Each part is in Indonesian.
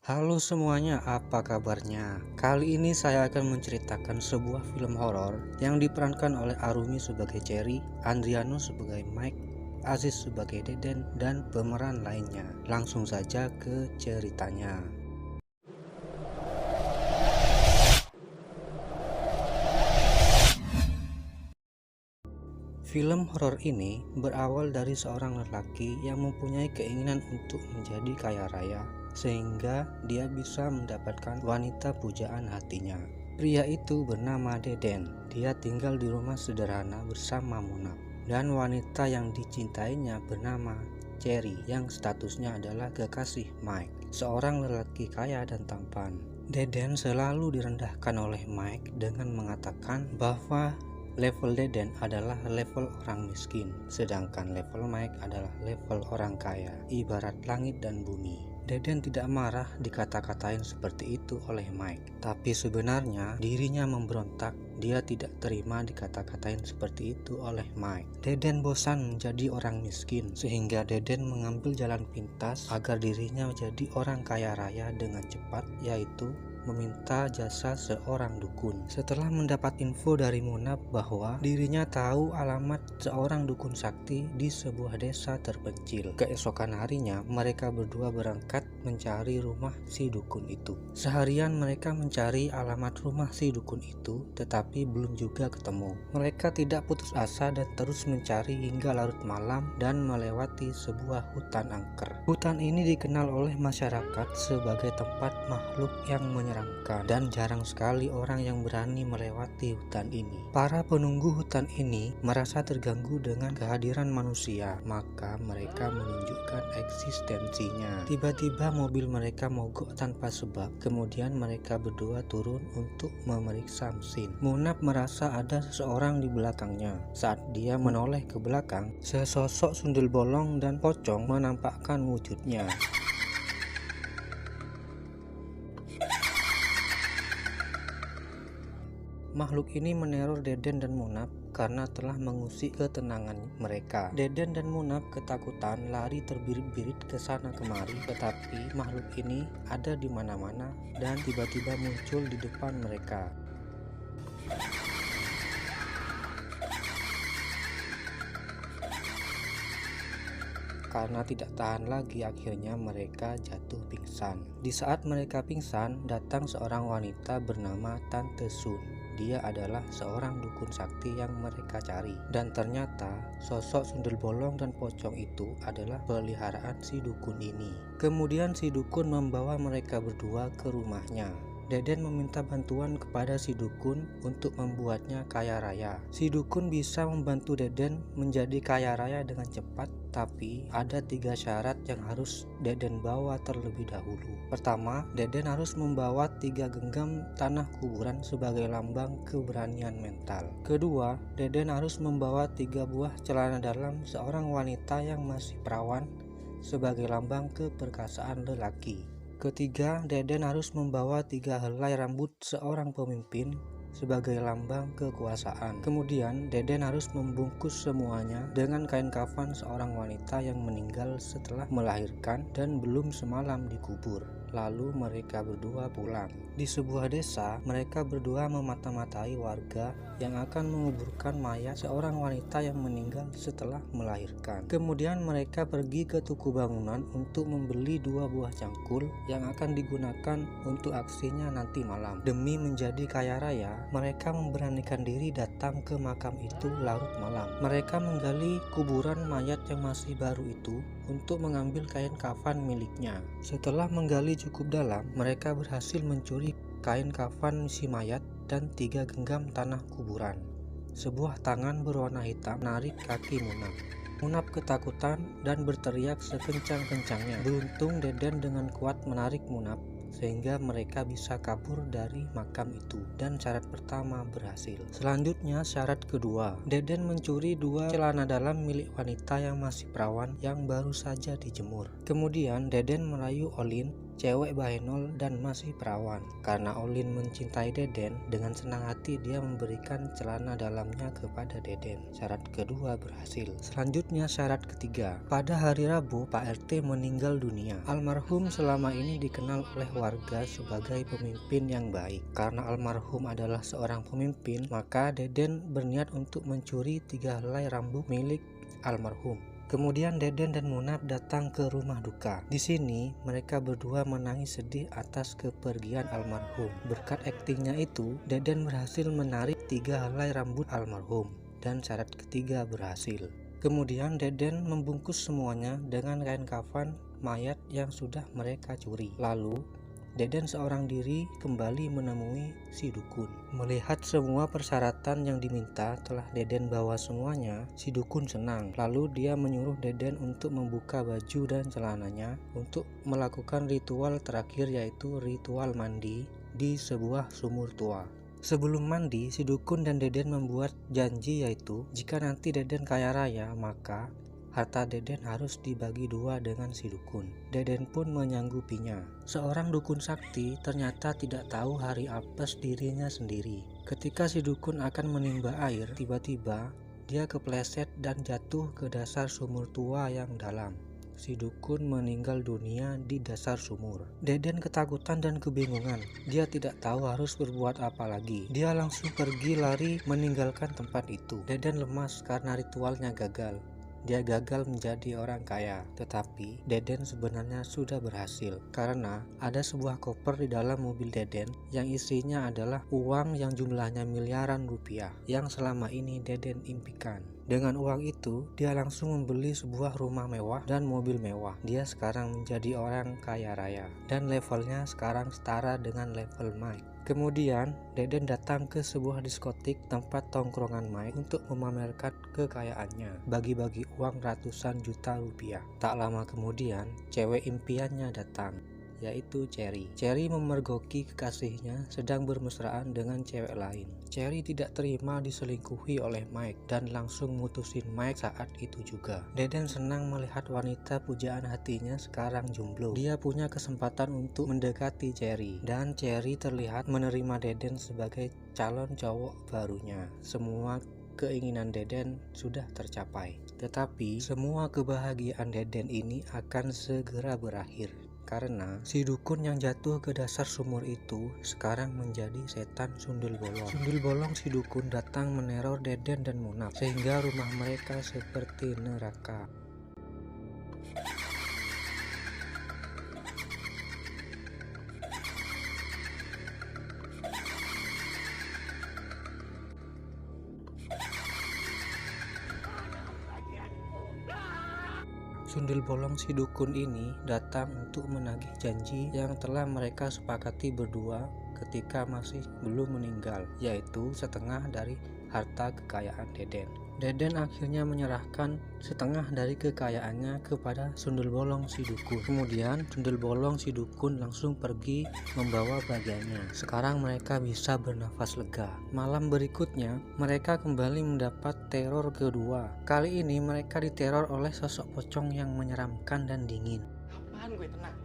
Halo semuanya, apa kabarnya? Kali ini saya akan menceritakan sebuah film horor yang diperankan oleh Arumi sebagai Cherry, Andriano sebagai Mike, Aziz sebagai Deden, dan pemeran lainnya. Langsung saja ke ceritanya. Film horor ini berawal dari seorang lelaki yang mempunyai keinginan untuk menjadi kaya raya, sehingga dia bisa mendapatkan wanita pujaan hatinya. Pria itu bernama Deden. Dia tinggal di rumah sederhana bersama Munaf, dan wanita yang dicintainya bernama Cherry yang statusnya adalah kekasih Mike, seorang lelaki kaya dan tampan. Deden selalu direndahkan oleh Mike dengan mengatakan bahwa level Deden adalah level orang miskin, sedangkan level Mike adalah level orang kaya, ibarat langit dan bumi. Deden tidak marah dikata-katain seperti itu oleh Mike, tapi sebenarnya dirinya memberontak. Dia tidak terima dikata-katain seperti itu oleh Mike. Deden bosan menjadi orang miskin, sehingga Deden mengambil jalan pintas agar dirinya menjadi orang kaya raya dengan cepat, yaitu meminta jasa seorang dukun. Setelah mendapat info dari Munaf bahwa dirinya tahu alamat seorang dukun sakti di sebuah desa terpencil. Keesokan harinya mereka berdua berangkat mencari rumah si dukun itu. Seharian mereka mencari alamat rumah si dukun itu, tetapi belum juga ketemu. Mereka tidak putus asa dan terus mencari hingga larut malam dan melewati sebuah hutan angker. Hutan ini dikenal oleh masyarakat sebagai tempat makhluk yang menyeramkan, dan jarang sekali orang yang berani melewati hutan ini. Para penunggu hutan ini merasa terganggu dengan kehadiran manusia, maka mereka menunjukkan eksistensinya. Tiba-tiba mobil mereka mogok tanpa sebab, kemudian mereka berdua turun untuk memeriksa mesin. Munaf merasa ada seseorang di belakangnya. Saat dia menoleh ke belakang, sesosok sundel bolong dan pocong menampakkan wujudnya. Makhluk ini meneror Deden dan Munaf karena telah mengusik ketenangan mereka. Deden dan Munaf ketakutan lari terbirit-birit ke sana kemari, tetapi makhluk ini ada di mana-mana dan tiba-tiba muncul di depan mereka. Karena tidak tahan lagi, akhirnya mereka jatuh pingsan. Di saat mereka pingsan, datang seorang wanita bernama Tante Sun. Dia adalah seorang dukun sakti yang mereka cari. Dan ternyata sosok sundel bolong dan pocong itu adalah peliharaan si dukun ini. Kemudian si dukun membawa mereka berdua ke rumahnya. Deden meminta bantuan kepada si dukun untuk membuatnya kaya raya. Si dukun bisa membantu Deden menjadi kaya raya dengan cepat, tapi ada 3 syarat yang harus Deden bawa terlebih dahulu. Pertama, Deden harus membawa 3 genggam tanah kuburan sebagai lambang keberanian mental. Kedua, Deden harus membawa 3 buah celana dalam seorang wanita yang masih perawan sebagai lambang keperkasaan lelaki. Ketiga, Deden harus membawa 3 helai rambut seorang pemimpin sebagai lambang kekuasaan. Kemudian, Deden harus membungkus semuanya dengan kain kafan seorang wanita yang meninggal setelah melahirkan dan belum semalam dikubur. Lalu mereka berdua pulang. Di sebuah desa, mereka berdua memata-matai warga yang akan menguburkan mayat seorang wanita yang meninggal setelah melahirkan. Kemudian mereka pergi ke toko bangunan untuk membeli 2 buah cangkul yang akan digunakan untuk aksinya nanti malam. Demi menjadi kaya raya, mereka memberanikan diri datang ke makam itu larut malam. Mereka menggali kuburan mayat yang masih baru itu untuk mengambil kain kafan miliknya. Setelah menggali cukup dalam, mereka berhasil mencuri kain kafan si mayat dan 3 genggam tanah kuburan. Sebuah tangan berwarna hitam menarik kaki Munaf. Munaf ketakutan dan berteriak sekencang-kencangnya. Beruntung Deden dengan kuat menarik Munaf sehingga mereka bisa kabur dari makam itu, dan syarat pertama berhasil. Selanjutnya syarat kedua, Deden mencuri 2 celana dalam milik wanita yang masih perawan yang baru saja dijemur. Kemudian Deden merayu Olin cewek bahenol dan masih perawan. Karena Olin mencintai Deden, dengan senang hati dia memberikan celana dalamnya kepada Deden. Syarat kedua berhasil. Selanjutnya syarat ketiga. Pada hari Rabu, Pak RT meninggal dunia. Almarhum selama ini dikenal oleh warga sebagai pemimpin yang baik. Karena almarhum adalah seorang pemimpin, maka Deden berniat untuk mencuri 3 helai rambut milik almarhum. Kemudian Deden dan Munaf datang ke rumah duka. Di sini mereka berdua menangis sedih atas kepergian almarhum. Berkat aktingnya itu, Deden berhasil menarik 3 helai rambut almarhum dan syarat ketiga berhasil. Kemudian Deden membungkus semuanya dengan kain kafan mayat yang sudah mereka curi. Lalu Deden seorang diri kembali menemui si dukun. Melihat semua persyaratan yang diminta telah Deden bawa semuanya, si dukun senang. Lalu dia menyuruh Deden untuk membuka baju dan celananya untuk melakukan ritual terakhir, yaitu ritual mandi di sebuah sumur tua. Sebelum mandi, si dukun dan Deden membuat janji, yaitu jika nanti Deden kaya raya, maka harta Deden harus dibagi 2 dengan si dukun. Deden pun menyanggupinya. Seorang dukun sakti ternyata tidak tahu hari apes dirinya sendiri. Ketika si dukun akan menimba air, tiba-tiba dia kepleset dan jatuh ke dasar sumur tua yang dalam. Si dukun meninggal dunia di dasar sumur. Deden ketakutan dan kebingungan. Dia tidak tahu harus berbuat apa lagi. Dia langsung pergi lari meninggalkan tempat itu. Deden lemas karena ritualnya gagal. Dia gagal menjadi orang kaya, tetapi Deden sebenarnya sudah berhasil karena ada sebuah koper di dalam mobil Deden yang isinya adalah uang yang jumlahnya miliaran rupiah yang selama ini Deden impikan. Dengan uang itu, dia langsung membeli sebuah rumah mewah dan mobil mewah. Dia sekarang menjadi orang kaya raya dan levelnya sekarang setara dengan level Mike. Kemudian, Deden datang ke sebuah diskotik tempat tongkrongan Mike untuk memamerkan kekayaannya, bagi-bagi uang ratusan juta rupiah. Tak lama kemudian, cewek impiannya datang, yaitu Cherry. Cherry memergoki kekasihnya sedang bermesraan dengan cewek lain. Cherry tidak terima diselingkuhi oleh Mike dan langsung mutusin Mike saat itu juga. Deden senang melihat wanita pujaan hatinya sekarang jomblo. Dia punya kesempatan untuk mendekati Cherry dan Cherry terlihat menerima Deden sebagai calon cowok barunya. Semua keinginan Deden sudah tercapai. Tetapi semua kebahagiaan Deden ini akan segera berakhir. Karena si dukun yang jatuh ke dasar sumur itu sekarang menjadi setan sundel bolong. Sundel bolong si dukun datang meneror Deden dan Munaf sehingga rumah mereka seperti neraka. Sundel bolong si dukun ini datang untuk menagih janji yang telah mereka sepakati berdua ketika masih belum meninggal, yaitu setengah dari harta kekayaan Deden. Deden akhirnya menyerahkan setengah dari kekayaannya kepada sundel bolong si dukun. Kemudian sundel bolong si dukun langsung pergi membawa bagiannya. Sekarang mereka bisa bernafas lega. Malam berikutnya mereka kembali mendapat teror kedua. Kali ini mereka diteror oleh sosok pocong yang menyeramkan dan dingin. Apaan gue tenang?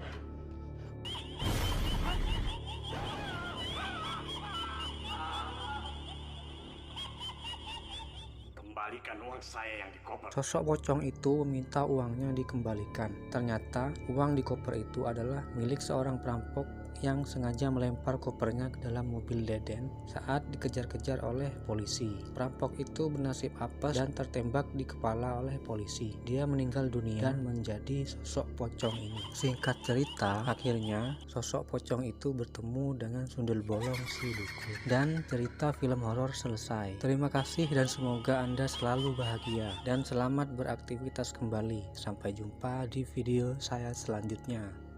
Kembalikan uang saya yang di koper. Sosok pocong itu meminta uangnya dikembalikan. Ternyata uang di koper itu adalah milik seorang perampok yang sengaja melempar kopernya ke dalam mobil Deden saat dikejar-kejar oleh polisi. Perampok itu bernasib apes dan tertembak di kepala oleh polisi. Dia meninggal dunia dan menjadi sosok pocong ini. Singkat cerita, akhirnya sosok pocong itu bertemu dengan sundel bolong si dukun dan cerita film horor selesai. Terima kasih dan semoga Anda selalu bahagia dan selamat beraktivitas kembali. Sampai jumpa di video saya selanjutnya.